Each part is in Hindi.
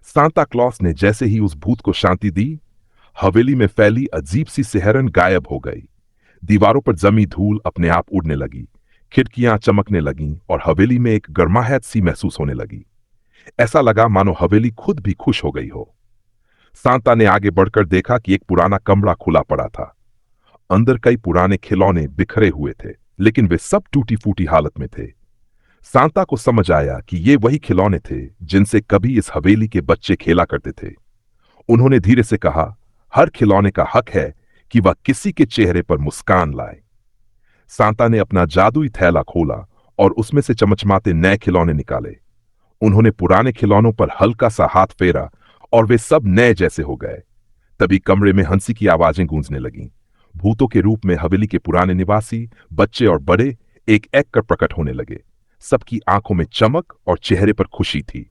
सांता क्लॉस ने जैसे ही उस भूत को शांति दी, हवेली में फैली अजीब सी सिहरन गायब हो गई। दीवारों पर जमी धूल अपने आप उड़ने लगी, खिड़कियां चमकने लगीं और हवेली में एक गर्माहट सी महसूस होने लगी। ऐसा लगा मानो हवेली खुद भी खुश हो गई हो। सांता ने आगे बढ़कर देखा कि एक पुराना कमरा खुला पड़ा था। अंदर कई पुराने खिलौने बिखरे हुए थे, लेकिन वे सब टूटी फूटी हालत में थे। सांता को समझ आया कि ये वही खिलौने थे जिनसे कभी इस हवेली के बच्चे खेला करते थे। उन्होंने धीरे से कहा, हर खिलौने का हक है कि वह किसी के चेहरे पर मुस्कान लाए। सांता ने अपना जादुई थैला खोला और उसमें से चमचमाते नए खिलौने निकाले। उन्होंने पुराने खिलौनों पर हल्का सा हाथ फेरा और वे सब नए जैसे हो गए। तभी कमरे में हंसी की आवाजें गूंजने लगीं। भूतों के रूप में हवेली के पुराने निवासी, बच्चे और बड़े, एक एक कर प्रकट होने लगे। सबकी आंखों में चमक और चेहरे पर खुशी थी।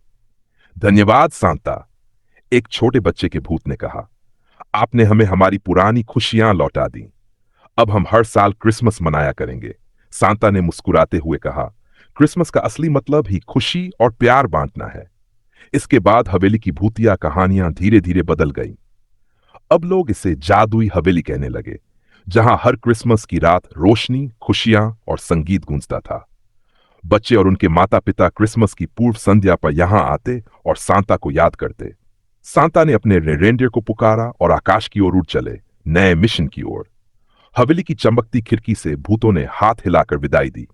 धन्यवाद सांता, एक छोटे बच्चे के भूत ने कहा। आपने हमें हमारी पुरानी खुशियां लौटा दी। अब हम हर साल क्रिसमस मनाया करेंगे। सांता ने मुस्कुराते हुए कहा, क्रिसमस का असली मतलब ही खुशी और प्यार बांटना है। इसके बाद हवेली की भूतिया कहानियां धीरे धीरे बदल गईं। अब लोग इसे जादुई हवेली कहने लगे, जहां हर क्रिसमस की रात रोशनी, खुशियां और संगीत गूंजता था। बच्चे और उनके माता पिता क्रिसमस की पूर्व संध्या पर यहां आते और सांता को याद करते। सांता ने अपने रेंडियर को पुकारा और आकाश की ओर उड़ चले, नए मिशन की ओर। हवेली की चमकती खिड़की से भूतों ने हाथ हिलाकर विदाई दी,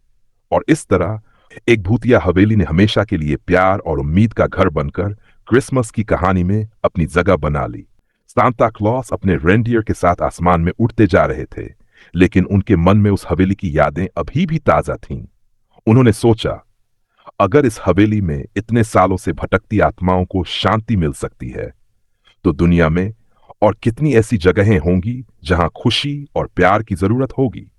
और इस तरह एक भूतिया हवेली ने हमेशा के लिए प्यार और उम्मीद का घर बनकर क्रिसमस की कहानी में अपनी जगह बना ली। सांता क्लॉस अपने रेंडियर के साथ आसमान में उड़ते जा रहे थे, लेकिन उनके मन में उस हवेली की यादें अभी भी ताजा थीं। उन्होंने सोचा, अगर इस हवेली में इतने सालों से भटकती आत्माओं को शांति मिल सकती है, तो दुनिया में और कितनी ऐसी जगहें होंगी जहां खुशी और प्यार की जरूरत होगी।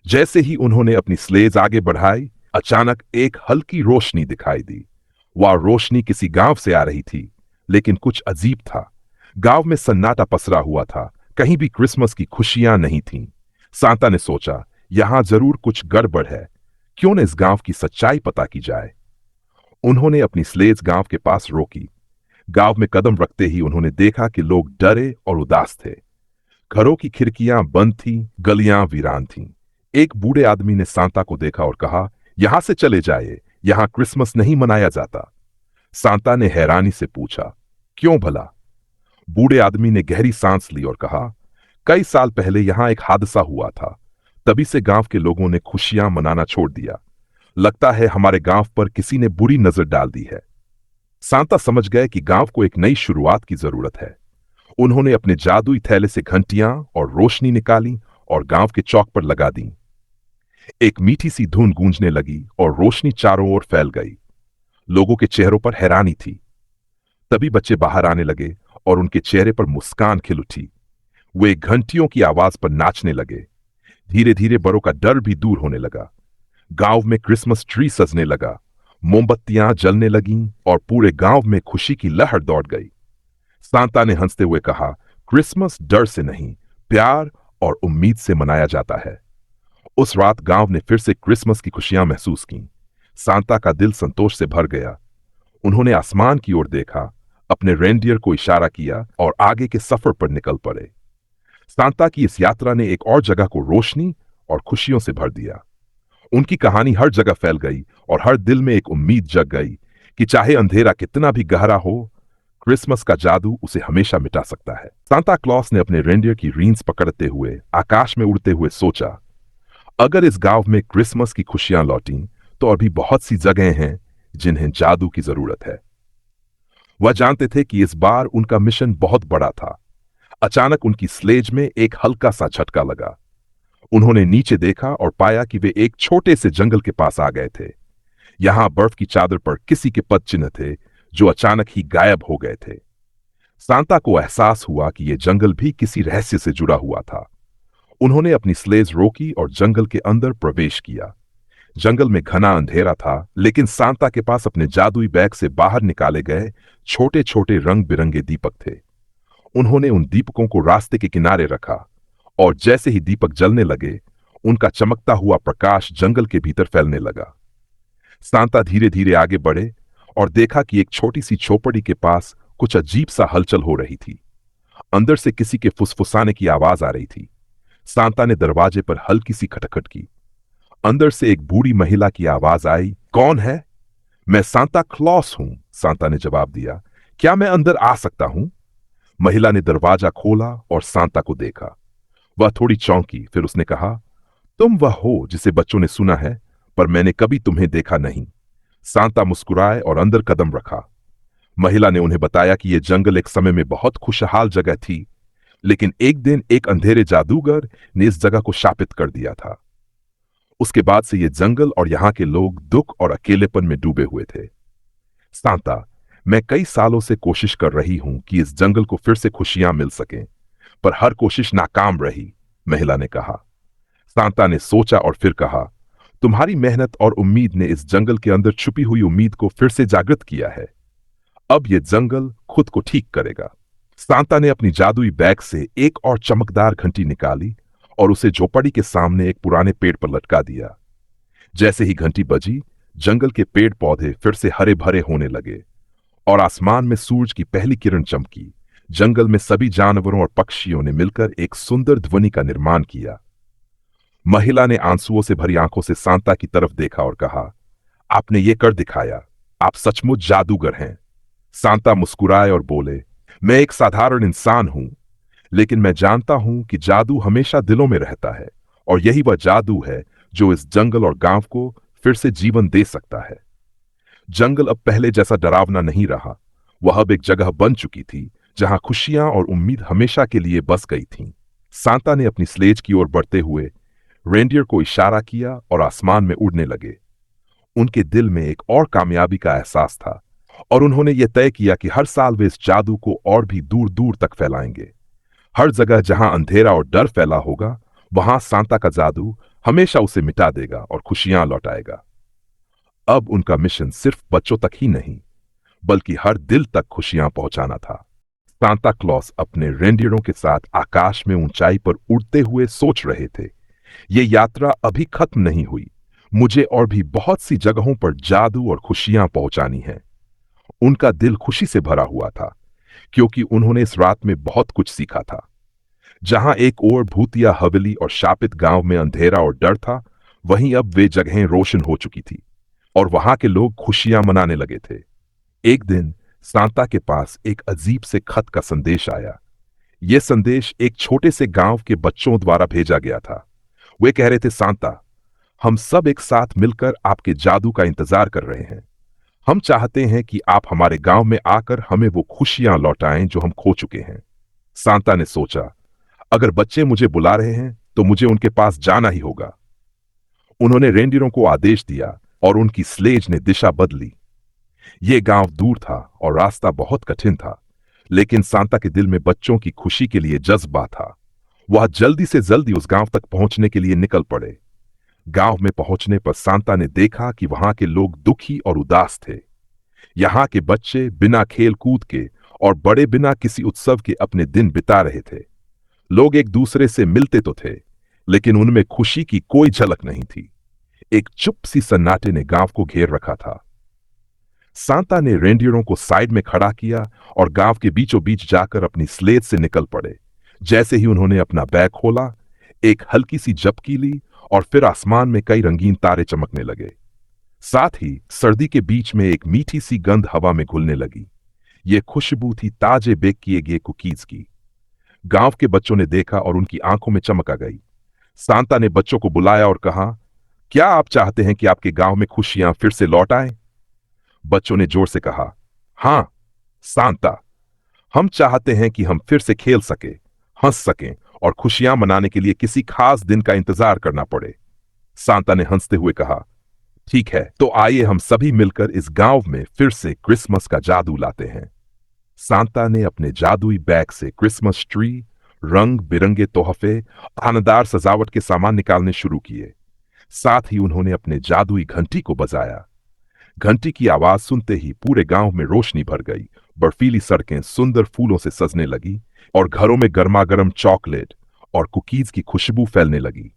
जैसे ही उन्होंने अपनी स्लेज आगे बढ़ाई, अचानक एक हल्की रोशनी दिखाई दी। वह रोशनी किसी गांव से आ रही थी, लेकिन कुछ अजीब था। गांव में सन्नाटा पसरा हुआ था, कहीं भी क्रिसमस की खुशियां नहीं थीं। सांता ने सोचा, यहां जरूर कुछ गड़बड़ है। क्यों न इस गांव की सच्चाई पता की जाए। उन्होंने अपनी स्लेज गांव के पास रोकी। गांव में कदम रखते ही उन्होंने देखा कि लोग डरे और उदास थे। घरों की खिड़कियां बंद थीं, गलियां वीरान थीं। एक बूढ़े आदमी ने सांता को देखा और कहा, यहां से चले जाइए, यहां क्रिसमस नहीं मनाया जाता। सांता ने हैरानी से पूछा, क्यों भला? बूढ़े आदमी ने गहरी सांस ली और कहा, कई साल पहले यहां एक हादसा हुआ था। तभी से गांव के लोगों ने खुशियां मनाना छोड़ दिया। लगता है हमारे गांव पर किसी ने बुरी नजर डाल दी है। सांता समझ गए कि गांव को एक नई शुरुआत की जरूरत है। उन्होंने अपने जादुई थैले से घंटियां और रोशनी निकाली और गांव के चौक पर लगा दी। एक मीठी सी धुन गूंजने लगी और रोशनी चारों ओर फैल गई। लोगों के चेहरों पर हैरानी थी। तभी बच्चे बाहर आने लगे और उनके चेहरे पर मुस्कान खिल उठी। वे घंटियों की आवाज पर नाचने लगे। धीरे धीरे बड़ों का डर भी दूर होने लगा। गांव में क्रिसमस ट्री सजने लगा, मोमबत्तियां जलने लगीं और पूरे गांव में खुशी की लहर दौड़ गई। सांता ने हंसते हुए कहा, क्रिसमस डर से नहीं, प्यार और उम्मीद से मनाया जाता है। उस रात गांव ने फिर से क्रिसमस की खुशियां महसूस की। सांता का दिल संतोष से भर गया। उन्होंने आसमान की ओर देखा, अपने रेंडियर को इशारा किया और आगे के सफर पर निकल पड़े। सांता की इस यात्रा ने एक और जगह को रोशनी और खुशियों से भर दिया। उनकी कहानी हर जगह फैल गई और हर दिल में एक उम्मीद जग गई कि चाहे अंधेरा कितना भी गहरा हो, क्रिसमस का जादू उसे हमेशा मिटा सकता है। सांता क्लॉस ने अपने रेंडियर की रींस पकड़ते हुए आकाश में उड़ते हुए सोचा, अगर इस गांव में क्रिसमस की खुशियां लौटीं, तो अभी बहुत सी जगहें हैं जिन्हें जादू की जरूरत है। वह जानते थे कि इस बार उनका मिशन बहुत बड़ा था। अचानक उनकी स्लेज में एक हल्का सा झटका लगा। उन्होंने नीचे देखा और पाया कि वे एक छोटे से जंगल के पास आ गए थे। यहां बर्फ की चादर पर किसी के पद चिन्ह थे, जो अचानक ही गायब हो गए थे। सांता को एहसास हुआ कि यह जंगल भी किसी रहस्य से जुड़ा हुआ था। उन्होंने अपनी स्लेज रोकी और जंगल के अंदर प्रवेश किया। जंगल में घना अंधेरा था, लेकिन सांता के पास अपने जादुई बैग से बाहर निकाले गए छोटे छोटे रंग बिरंगे दीपक थे। उन्होंने उन दीपकों को रास्ते के किनारे रखा, और जैसे ही दीपक जलने लगे, उनका चमकता हुआ प्रकाश जंगल के भीतर फैलने लगा। सांता धीरे धीरे आगे बढ़े और देखा कि एक छोटी सी झोपड़ी के पास कुछ अजीब सा हलचल हो रही थी। अंदर से किसी के फुसफुसाने की आवाज आ रही थी। सांता ने दरवाजे पर हल्की सी खटखट की। अंदर से एक बूढ़ी महिला की आवाज आई, कौन है? मैं सांता क्लॉस हूं, सांता ने जवाब दिया। क्या मैं अंदर आ सकता हूं? महिला ने दरवाजा खोला और सांता को देखा। वह थोड़ी चौंकी, फिर उसने कहा, तुम वह हो जिसे बच्चों ने सुना है, पर मैंने कभी तुम्हें देखा नहीं। सांता मुस्कुराए और अंदर कदम रखा। महिला ने उन्हें बताया कि यह जंगल एक समय में बहुत खुशहाल जगह थी, लेकिन एक दिन एक अंधेरे जादूगर ने इस जगह को शापित कर दिया था। उसके बाद से यह जंगल और यहां के लोग दुख और अकेलेपन में डूबे हुए थे। सांता, मैं कई सालों से कोशिश कर रही हूं कि इस जंगल को फिर से खुशियां मिल सकें, पर हर कोशिश नाकाम रही, महिला ने कहा। सांता ने सोचा और फिर कहा, तुम्हारी मेहनत और उम्मीद ने इस जंगल के अंदर छुपी हुई उम्मीद को फिर से जागृत किया है। अब यह जंगल खुद को ठीक करेगा। सांता ने अपनी जादुई बैग से एक और चमकदार घंटी निकाली और उसे झोपड़ी के सामने एक पुराने पेड़ पर लटका दिया। जैसे ही घंटी बजी, जंगल के पेड़ पौधे फिर से हरे भरे होने लगे और आसमान में सूरज की पहली किरण चमकी। जंगल में सभी जानवरों और पक्षियों ने मिलकर एक सुंदर ध्वनि का निर्माण किया। महिला ने आंसुओं से भरी आंखों से सांता की तरफ देखा और कहा, आपने ये कर दिखाया, आप सचमुच जादूगर हैं। सांता मुस्कुराए और बोले, मैं एक साधारण इंसान हूं, लेकिन मैं जानता हूं कि जादू हमेशा दिलों में रहता है, और यही वह जादू है जो इस जंगल और गांव को फिर से जीवन दे सकता है। जंगल अब पहले जैसा डरावना नहीं रहा। वह अब एक जगह बन चुकी थी जहां खुशियां और उम्मीद हमेशा के लिए बस गई थीं। सांता ने अपनी स्लेज की ओर बढ़ते हुए रेंडियर को इशारा किया और आसमान में उड़ने लगे। उनके दिल में एक और कामयाबी का एहसास था, और उन्होंने यह तय किया कि हर साल वे इस जादू को और भी दूर दूर तक फैलाएंगे। हर जगह जहां अंधेरा और डर फैला होगा, वहां सांता का जादू हमेशा उसे मिटा देगा और खुशियां लौटाएगा। अब उनका मिशन सिर्फ बच्चों तक ही नहीं, बल्कि हर दिल तक खुशियां पहुंचाना था। सांता क्लॉस अपने रेंडियरों के साथ आकाश में ऊंचाई पर उड़ते हुए सोच रहे थे, ये यात्रा अभी खत्म नहीं हुई। मुझे और भी बहुत सी जगहों पर जादू और खुशियां पहुंचानी हैं। उनका दिल खुशी से भरा हुआ था, क्योंकि उन्होंने इस रात में बहुत कुछ सीखा था। जहां एक ओर भूतिया हवेली और शापित गांव में अंधेरा और डर था, वहीं अब वे जगहें रोशन हो चुकी थी और वहां के लोग खुशियां मनाने लगे थे। एक दिन सांता के पास एक अजीब से खत का संदेश आया। यह संदेश एक छोटे से गांव के बच्चों द्वारा भेजा गया था। वे कह रहे थे, सांता, हम सब एक साथ मिलकर आपके जादू का इंतजार कर रहे हैं। हम चाहते हैं कि आप हमारे गांव में आकर हमें वो खुशियां लौटाएं जो हम खो चुके हैं। सांता ने सोचा, अगर बच्चे मुझे बुला रहे हैं तो मुझे उनके पास जाना ही होगा। उन्होंने रेंडियरों को आदेश दिया और उनकी स्लेज ने दिशा बदली। यह गांव दूर था और रास्ता बहुत कठिन था, लेकिन सांता के दिल में बच्चों की खुशी के लिए जज्बा था। वह जल्दी से जल्दी उस गांव तक पहुंचने के लिए निकल पड़े। गांव में पहुंचने पर सांता ने देखा कि वहां के लोग दुखी और उदास थे। यहां के बच्चे बिना खेल कूद के और बड़े बिना किसी उत्सव के अपने दिन बिता रहे थे। लोग एक दूसरे से मिलते तो थे, लेकिन उनमें खुशी की कोई झलक नहीं थी। एक चुप सी सन्नाटे ने गांव को घेर रखा था। सांता ने रेंडियरों को साइड में खड़ा किया और गांव के बीचों बीच जाकर अपनी स्लेज से निकल पड़े। जैसे ही उन्होंने अपना बैग खोला, एक हल्की सी झपकी ली और फिर आसमान में कई रंगीन तारे चमकने लगे। साथ ही सर्दी के बीच में एक मीठी सी गंध हवा में घुलने लगी। यह खुशबू थी ताजे बेक किए गए कुकीज की। गांव के बच्चों ने देखा और उनकी आंखों में चमक आ गई। सांता ने बच्चों को बुलाया और कहा, क्या आप चाहते हैं कि आपके गांव में खुशियां फिर से लौट आए? बच्चों ने जोर से कहा, हां सांता, हम चाहते हैं कि हम फिर से खेल सके, हंस सकें और खुशियां मनाने के लिए किसी खास दिन का इंतजार करना पड़े। सांता ने हंसते हुए कहा, ठीक है, तो आइए हम सभी मिलकर इस गांव में फिर से क्रिसमस का जादू लाते हैं। सांता ने अपने जादुई बैग से क्रिसमस ट्री, रंग बिरंगे तोहफे, आनंदार सजावट के सामान निकालने शुरू किए। साथ ही उन्होंने अपने जादुई घंटी को बजाया। घंटी की आवाज सुनते ही पूरे गांव में रोशनी भर गई। बर्फीली सड़कें सुंदर फूलों से सजने लगी और घरों में गर्मागर्म चॉकलेट और कुकीज की खुशबू फैलने लगी।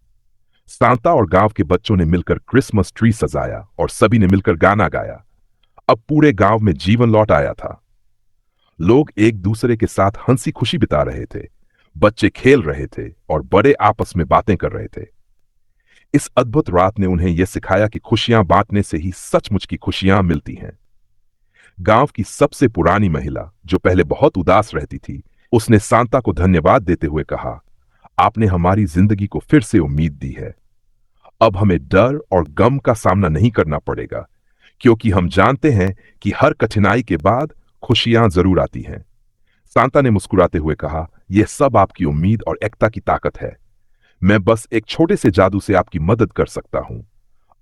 सांता और गांव के बच्चों ने मिलकर क्रिसमस ट्री सजाया और सभी ने मिलकर गाना गाया। अब पूरे गांव में जीवन लौट आया था। लोग एक दूसरे के साथ हंसी खुशी बिता रहे थे, बच्चे खेल रहे थे और बड़े आपस में बातें कर रहे थे। इस अद्भुत रात ने उन्हें यह सिखाया कि खुशियां बांटने से ही सचमुच की खुशियां मिलती हैं। गांव की सबसे पुरानी महिला, जो पहले बहुत उदास रहती थी, उसने सांता को धन्यवाद देते हुए कहा, आपने हमारी जिंदगी को फिर से उम्मीद दी है। अब हमें डर और गम का सामना नहीं करना पड़ेगा, क्योंकि हम जानते हैं कि हर कठिनाई के बाद खुशियां जरूर आती हैं। सांता ने मुस्कुराते हुए कहा, यह सब आपकी उम्मीद और एकता की ताकत है। मैं बस एक छोटे से जादू से आपकी मदद कर सकता हूं।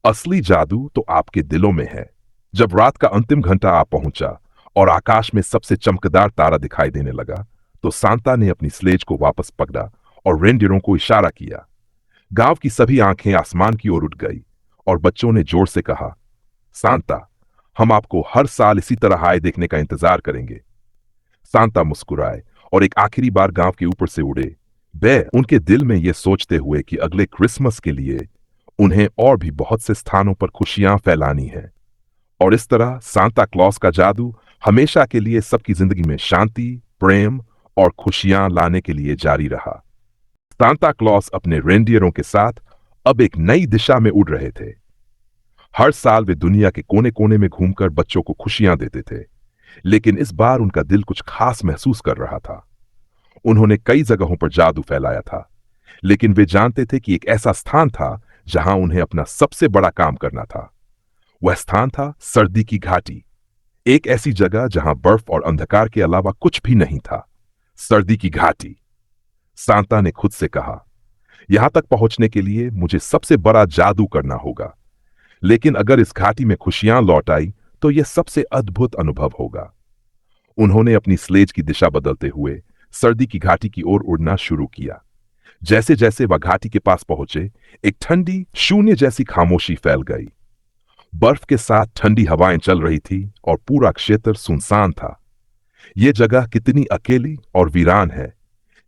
असली जादू तो आपके दिलों में है। जब रात का अंतिम घंटा आ पहुंचा और आकाश में सबसे चमकदार तारा दिखाई देने लगा, तो सांता ने अपनी स्लेज को वापस पकड़ा और रेनडियरों को इशारा किया। गांव की सभी आंखें आसमान की ओर उठ गई और बच्चों ने जोर से कहा, सांता, हम आपको हर साल इसी तरह आए देखने का इंतजार करेंगे। सांता मुस्कुराए और एक आखिरी बार गांव के ऊपर से उड़े। वे उनके दिल में यह सोचते हुए कि अगले क्रिसमस के लिए उन्हें और भी बहुत से स्थानों पर खुशियां फैलानी है। और इस तरह सांता क्लॉस का जादू हमेशा के लिए सबकी जिंदगी में शांति, प्रेम और खुशियां लाने के लिए जारी रहा। सांता क्लॉस अपने रेंडियरों के साथ अब एक नई दिशा में उड़ रहे थे। हर साल वे दुनिया के कोने कोने में घूमकर बच्चों को खुशियां देते थे, लेकिन इस बार उनका दिल कुछ खास महसूस कर रहा था। उन्होंने कई जगहों पर जादू फैलाया था, लेकिन वे जानते थे कि एक ऐसा स्थान था जहां उन्हें अपना सबसे बड़ा काम करना था। वह स्थान था सर्दी की घाटी, एक ऐसी जगह जहां बर्फ और अंधकार के अलावा कुछ भी नहीं था। सर्दी की घाटी। सांता ने खुद से कहा, यहां तक पहुंचने के लिए मुझे सबसे बड़ा जादू करना होगा, लेकिन अगर इस घाटी में खुशियां लौट आई तो यह सबसे अद्भुत अनुभव होगा। उन्होंने अपनी स्लेज की दिशा बदलते हुए सर्दी की घाटी की ओर उड़ना शुरू किया। जैसे जैसे वह घाटी के पास पहुंचे, एक ठंडी शून्य जैसी खामोशी फैल गई। बर्फ के साथ ठंडी हवाएं चल रही थी और पूरा क्षेत्र सुनसान था। यह जगह कितनी अकेली और वीरान है।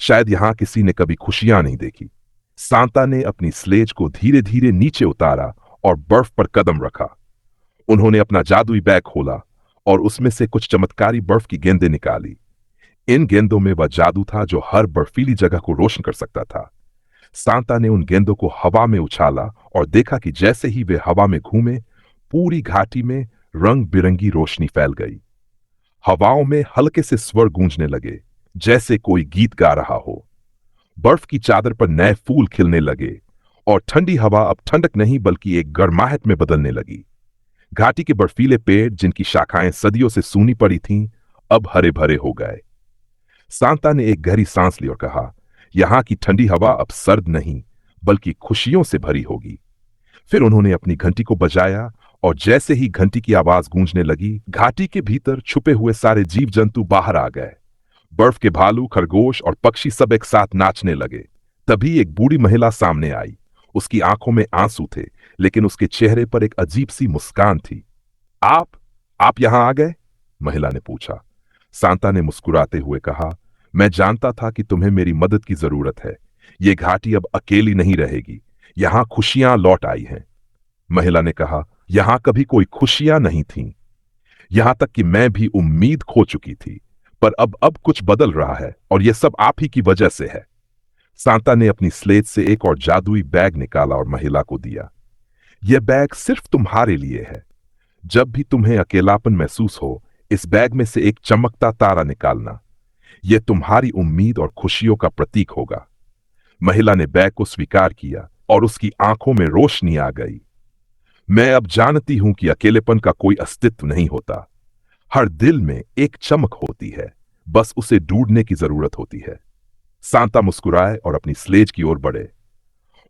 शायद यहां किसी ने कभी खुशियां नहीं देखी। सांता ने अपनी स्लेज को धीरे धीरे नीचे उतारा और बर्फ पर कदम रखा। उन्होंने अपना जादुई बैग खोला और उसमें से कुछ चमत्कारी बर्फ की गेंदें निकाली। इन गेंदों में वह जादू था जो हर बर्फीली जगह को रोशन कर सकता था। सांता ने उन गेंदों को हवा में उछाला और देखा कि जैसे ही वे हवा में घूमे, पूरी घाटी में रंग बिरंगी रोशनी फैल गई। हवाओं में हल्के से स्वर गूंजने लगे, जैसे कोई गीत गा रहा हो। बर्फ की चादर पर नए फूल खिलने लगे और ठंडी हवा अब ठंडक नहीं बल्कि एक गर्माहट में बदलने लगी। घाटी के बर्फीले पेड़, जिनकी शाखाएं सदियों से सूनी पड़ी थीं, अब हरे भरे हो गए। सांता ने एक गहरी सांस ली और कहा, यहां की ठंडी हवा अब सर्द नहीं बल्कि खुशियों से भरी होगी। फिर उन्होंने अपनी घंटी को बजाया और जैसे ही घंटी की आवाज गूंजने लगी, घाटी के भीतर छुपे हुए सारे जीव जंतु बाहर आ गए। बर्फ के भालू, खरगोश और पक्षी सब एक साथ नाचने लगे। तभी एक बूढ़ी महिला सामने आई। उसकी आंखों में आंसू थे, लेकिन उसके चेहरे पर एक अजीब सी मुस्कान थी। आप यहां आ गए? महिला ने पूछा। सांता ने मुस्कुराते हुए कहा, मैं जानता था कि तुम्हें मेरी मदद की जरूरत है। ये घाटी अब अकेली नहीं रहेगी। यहां खुशियां लौट आई हैं। महिला ने कहा, यहां कभी कोई खुशियां नहीं थीं। यहां तक कि मैं भी उम्मीद खो चुकी थी, पर अब कुछ बदल रहा है और यह सब आप ही की वजह से है। सांता ने अपनी स्लेट से एक और जादुई बैग निकाला और महिला को दिया। यह बैग सिर्फ तुम्हारे लिए है। जब भी तुम्हें अकेलापन महसूस हो, इस बैग में से एक चमकता तारा निकालना। यह तुम्हारी उम्मीद और खुशियों का प्रतीक होगा। महिला ने बैग को स्वीकार किया और उसकी आंखों में रोशनी आ गई। मैं अब जानती हूं कि अकेलेपन का कोई अस्तित्व नहीं होता। हर दिल में एक चमक होती है, बस उसे ढूंढने की जरूरत होती है। सांता मुस्कुराए और अपनी स्लेज की ओर बढ़े।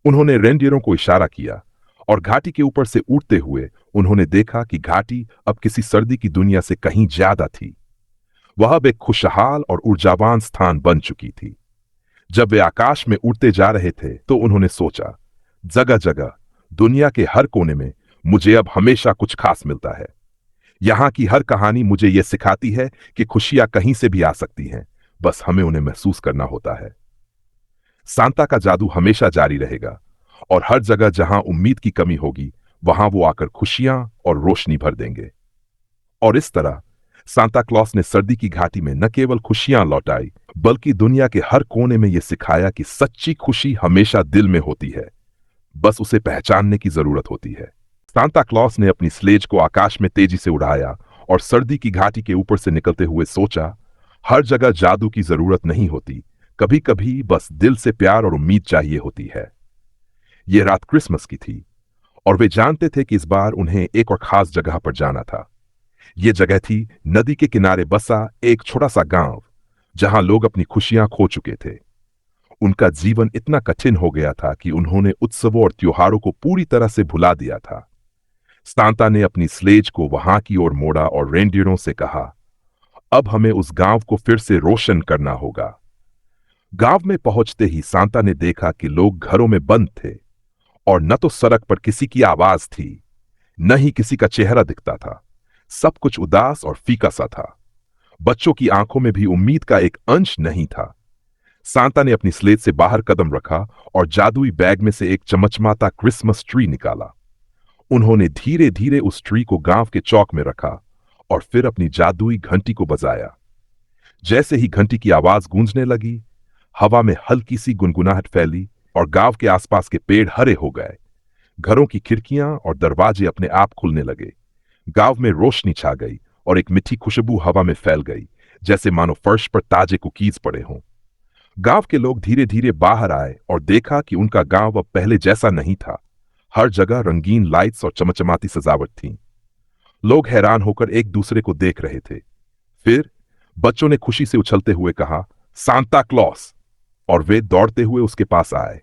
उन्होंने रेंडियरों को इशारा किया और घाटी के ऊपर से उड़ते हुए उन्होंने देखा कि घाटी अब किसी सर्दी की दुनिया से कहीं ज्यादा थी। वह अब एक खुशहाल और ऊर्जावान स्थान बन चुकी थी। जब वे आकाश में उड़ते जा रहे थे तो उन्होंने सोचा, जगह जगह, दुनिया के हर कोने में मुझे अब हमेशा कुछ खास मिलता है। यहां की हर कहानी मुझे यह सिखाती है कि खुशियां कहीं से भी आ सकती हैं, बस हमें उन्हें महसूस करना होता है। सांता का जादू हमेशा जारी रहेगा और हर जगह जहां उम्मीद की कमी होगी, वहां वो आकर खुशियां और रोशनी भर देंगे। और इस तरह सांता क्लॉस ने सर्दी की घाटी में न केवल खुशियां लौटाई, बल्कि दुनिया के हर कोने में यह सिखाया कि सच्ची खुशी हमेशा दिल में होती है, बस उसे पहचानने की जरूरत होती है। सांता क्लॉस ने अपनी स्लेज को आकाश में तेजी से उड़ाया और सर्दी की घाटी के ऊपर से निकलते हुए सोचा, हर जगह जादू की जरूरत नहीं होती, कभी कभी बस दिल से प्यार और उम्मीद चाहिए होती है। यह रात क्रिसमस की थी और वे जानते थे कि इस बार उन्हें एक और खास जगह पर जाना था। यह जगह थी नदी के किनारे बसा एक छोटा सा गांव, जहां लोग अपनी खुशियां खो चुके थे। उनका जीवन इतना कठिन हो गया था कि उन्होंने उत्सवों और त्योहारों को पूरी तरह से भुला दिया था। सांता ने अपनी स्लेज को वहां की ओर मोड़ा और रेनडियरों से कहा, अब हमें उस गांव को फिर से रोशन करना होगा। गांव में पहुंचते ही सांता ने देखा कि लोग घरों में बंद थे और न तो सड़क पर किसी की आवाज थी, न ही किसी का चेहरा दिखता था। सब कुछ उदास और फीका सा था। बच्चों की आंखों में भी उम्मीद का एक अंश नहीं था। सांता ने अपनी स्लेज से बाहर कदम रखा और जादुई बैग में से एक चमचमाता क्रिसमस ट्री निकाला। उन्होंने धीरे धीरे उस ट्री को गांव के चौक में रखा और फिर अपनी जादुई घंटी को बजाया। जैसे ही घंटी की आवाज गूंजने लगी, हवा में हल्की सी गुनगुनाहट फैली और गांव के आसपास के पेड़ हरे हो गए। घरों की खिड़कियां और दरवाजे अपने आप खुलने लगे। गांव में रोशनी छा गई और एक मीठी खुशबू हवा में फैल गई, जैसे मानो फर्श पर ताजे कुकीज पड़े हों। गांव के लोग धीरे धीरे बाहर आए और देखा कि उनका गांव अब पहले जैसा नहीं था। हर जगह रंगीन लाइट्स और चमचमाती सजावट थी। लोग हैरान होकर एक दूसरे को देख रहे थे। फिर बच्चों ने खुशी से उछलते हुए कहा, सांता क्लॉस, और वे दौड़ते हुए उसके पास आए।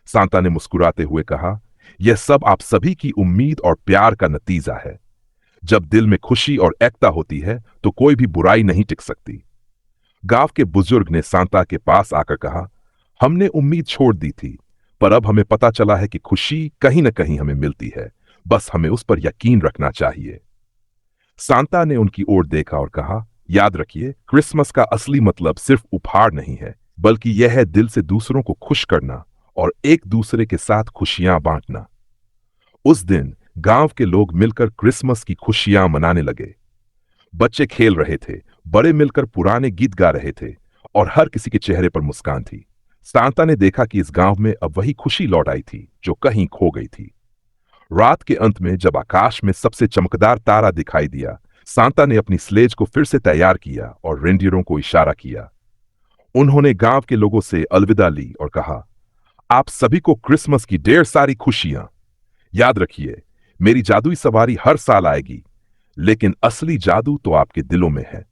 सांता ने मुस्कुराते हुए कहा, यह सब आप सभी की उम्मीद और प्यार का नतीजा है। जब दिल में खुशी और एकता होती है तो कोई भी बुराई नहीं टिक सकती। गांव के बुजुर्ग ने सांता के पास आकर कहा, हमने उम्मीद छोड़ दी थी, पर अब हमें पता चला है कि खुशी कहीं न कहीं हमें मिलती है, बस हमें उस पर यकीन रखना चाहिए। सांता ने उनकी ओर देखा और कहा, याद रखिए, क्रिसमस का असली मतलब सिर्फ उपहार नहीं है, बल्कि यह है दिल से दूसरों को खुश करना और एक दूसरे के साथ खुशियां बांटना। उस दिन गांव के लोग मिलकर क्रिसमस की खुशियां मनाने लगे। बच्चे खेल रहे थे, बड़े मिलकर पुराने गीत गा रहे थे और हर किसी के चेहरे पर मुस्कान थी। सांता ने देखा कि इस गांव में अब वही खुशी लौट आई थी जो कहीं खो गई थी। रात के अंत में जब आकाश में सबसे चमकदार तारा दिखाई दिया, सांता ने अपनी स्लेज को फिर से तैयार किया और रेंडियरों को इशारा किया। उन्होंने गांव के लोगों से अलविदा ली और कहा, आप सभी को क्रिसमस की ढेर सारी खुशियां। याद रखिए, मेरी जादुई सवारी हर साल आएगी, लेकिन असली जादू तो आपके दिलों में है।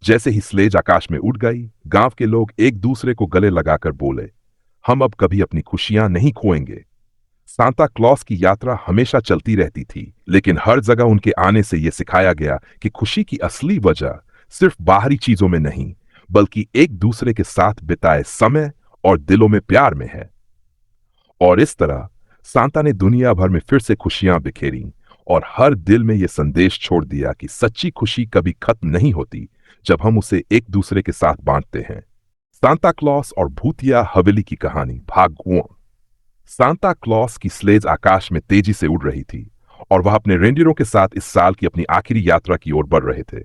जैसे ही स्लेज आकाश में उड़ गई, गांव के लोग एक दूसरे को गले लगाकर बोले, हम अब कभी अपनी खुशियां नहीं खोएंगे। सांता क्लॉस की यात्रा हमेशा चलती रहती थी, लेकिन हर जगह उनके आने से यह सिखाया गया कि खुशी की असली वजह सिर्फ बाहरी चीजों में नहीं, बल्कि एक दूसरे के साथ बिताए समय और दिलों में प्यार में है। और इस तरह सांता ने दुनिया भर में फिर से खुशियां बिखेरी और हर दिल में यह संदेश छोड़ दिया कि सच्ची खुशी कभी खत्म नहीं होती जब हम उसे एक दूसरे के साथ बांटते हैं। सांता क्लॉस और भूतिया हवेली की कहानी भाग 1। सांता क्लॉस की स्लेज आकाश में तेजी से उड़ रही थी और वह अपने रेंडियरों के साथ इस साल की अपनी आखिरी यात्रा की ओर बढ़ रहे थे।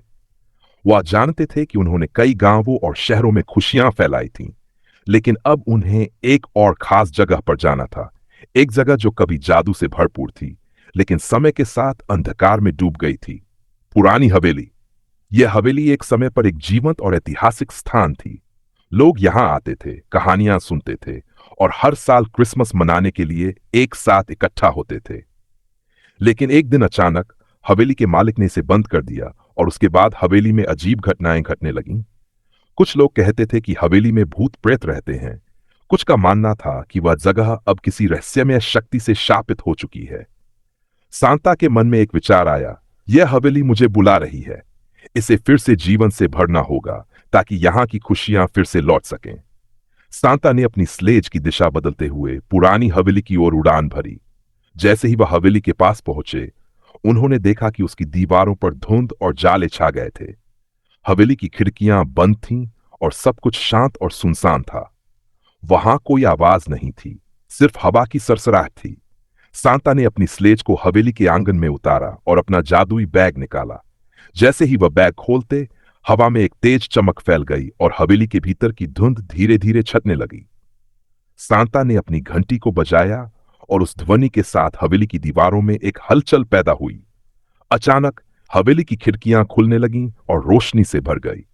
वह जानते थे कि उन्होंने कई गांवों और शहरों में खुशियां फैलाई थीं, लेकिन अब उन्हें एक और खास जगह पर जाना था, एक जगह जो कभी जादू से भरपूर थी, लेकिन समय के साथ अंधकार में डूब गई थी। पुरानी हवेली। यह हवेली एक समय पर एक जीवंत और ऐतिहासिक स्थान थी। लोग यहां आते थे, कहानियां सुनते थे और हर साल क्रिसमस मनाने के लिए एक साथ इकट्ठा होते थे। लेकिन एक दिन अचानक हवेली के मालिक ने इसे बंद कर दिया और उसके बाद हवेली में अजीब घटनाएं घटने लगीं। कुछ लोग कहते थे कि हवेली में भूत प्रेत रहते हैं। कुछ का मानना था कि वह जगह अब किसी रहस्यमय शक्ति से शापित हो चुकी है। सांता के मन में एक विचार आया, यह हवेली मुझे बुला रही है। इसे फिर से जीवन से भरना होगा ताकि यहां की खुशियां फिर से लौट सकें। सांता ने अपनी स्लेज की दिशा बदलते हुए पुरानी हवेली की ओर उड़ान भरी। जैसे ही वह हवेली के पास पहुंचे, उन्होंने देखा कि उसकी दीवारों पर धुंध और जाले छा गए थे। हवेली की खिड़कियां बंद थीं और सब कुछ शांत और सुनसान था। वहां कोई आवाज नहीं थी, सिर्फ हवा की सरसराहट थी। सांता ने अपनी स्लेज को हवेली के आंगन में उतारा और अपना जादुई बैग निकाला। जैसे ही वह बैग खोलते, हवा में एक तेज चमक फैल गई और हवेली के भीतर की धुंध धीरे धीरे छटने लगी। सांता ने अपनी घंटी को बजाया और उस ध्वनि के साथ हवेली की दीवारों में एक हलचल पैदा हुई। अचानक हवेली की खिड़कियां खुलने लगीं और रोशनी से भर गई।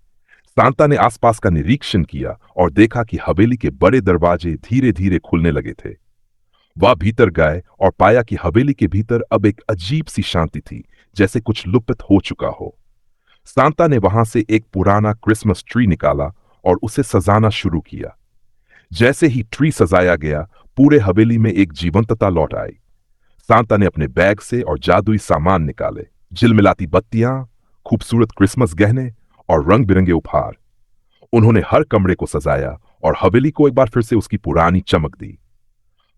सांता ने आसपास का निरीक्षण किया और देखा कि हवेली के बड़े दरवाजे धीरे धीरे खुलने लगे थे। वह भीतर गए और पाया कि हवेली के भीतर अब एक अजीब सी शांति थी, जैसे कुछ लुप्त हो चुका हो। सांता ने वहां से एक पुराना क्रिसमस ट्री निकाला और उसे सजाना शुरू किया। जैसे ही ट्री सजाया गया, पूरे हवेली में एक जीवंतता लौट आई। सांता ने अपने बैग से और जादुई सामान निकाले, झिलमिलाती बत्तियां, खूबसूरत क्रिसमस गहने और रंग बिरंगे उपहार। उन्होंने हर कमरे को सजाया और हवेली को एक बार फिर से उसकी पुरानी चमक दी।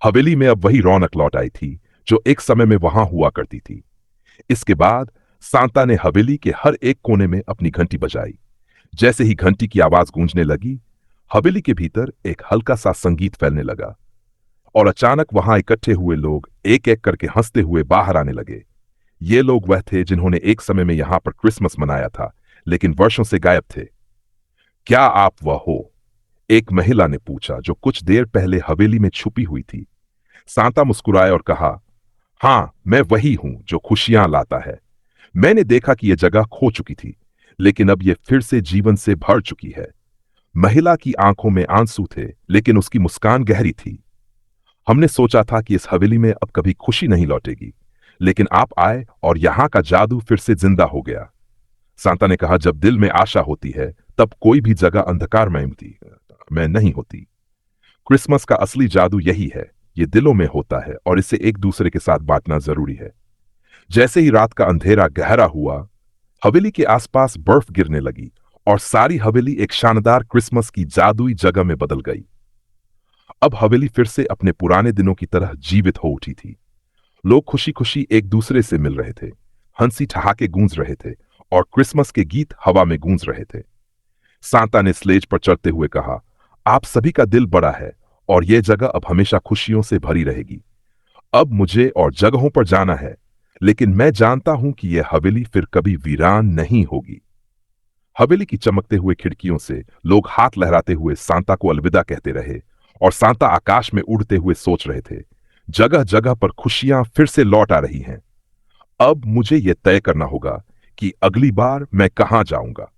हवेली में अब वही रौनक लौट आई थी जो एक समय में वहां हुआ करती थी। इसके बाद सांता ने हवेली के हर एक कोने में अपनी घंटी बजाई। जैसे ही घंटी की आवाज गूंजने लगी, हवेली के भीतर एक हल्का सा संगीत फैलने लगा और अचानक वहां इकट्ठे हुए लोग एक एक करके हंसते हुए बाहर आने लगे। ये लोग वह थे जिन्होंने एक समय में यहां पर क्रिसमस मनाया था, लेकिन वर्षों से गायब थे। क्या आप वह हो? एक महिला ने पूछा, जो कुछ देर पहले हवेली में छुपी हुई थी। सांता मुस्कुराया और कहा, हां, मैं वही हूं जो खुशियां लाता है। मैंने देखा कि यह जगह खो चुकी थी, लेकिन अब यह फिर से जीवन से भर चुकी है। महिला की आंखों में आंसू थे, लेकिन उसकी मुस्कान गहरी थी। हमने सोचा था कि इस हवेली में अब कभी खुशी नहीं लौटेगी, लेकिन आप आए और यहां का जादू फिर से जिंदा हो गया। सांता ने कहा, जब दिल में आशा होती है, तब कोई भी जगह अंधकारमय नहीं होती। क्रिसमस का असली जादू यही है, ये दिलों में होता है और इसे एक दूसरे के साथ बांटना जरूरी है। जैसे ही रात का अंधेरा गहरा हुआ, हवेली के आसपास बर्फ गिरने लगी और सारी हवेली एक शानदार क्रिसमस की जादुई जगह में बदल गई। अब हवेली फिर से अपने पुराने दिनों की तरह जीवित हो उठी थी। लोग खुशी खुशी एक दूसरे से मिल रहे थे, हंसी ठहाके गूंज रहे थे और क्रिसमस के गीत हवा में गूंज रहे थे। सांता ने स्लेज पर चढ़ते हुए कहा, आप सभी का दिल बड़ा है और यह जगह अब हमेशा खुशियों से भरी रहेगी। अब मुझे और जगहों पर जाना है, लेकिन मैं जानता हूं कि यह हवेली फिर कभी वीरान नहीं होगी। हवेली की चमकते हुए खिड़कियों से लोग हाथ लहराते हुए सांता को अलविदा कहते रहे और सांता आकाश में उड़ते हुए सोच रहे थे, जगह जगह पर खुशियां फिर से लौट आ रही हैं। अब मुझे यह तय करना होगा कि अगली बार मैं कहां जाऊंगा।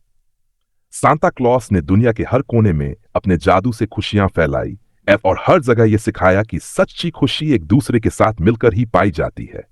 सांता क्लॉस ने दुनिया के हर कोने में अपने जादू से खुशियां फैलाई और हर जगह यह सिखाया कि सच्ची खुशी एक दूसरे के साथ मिलकर ही पाई जाती है।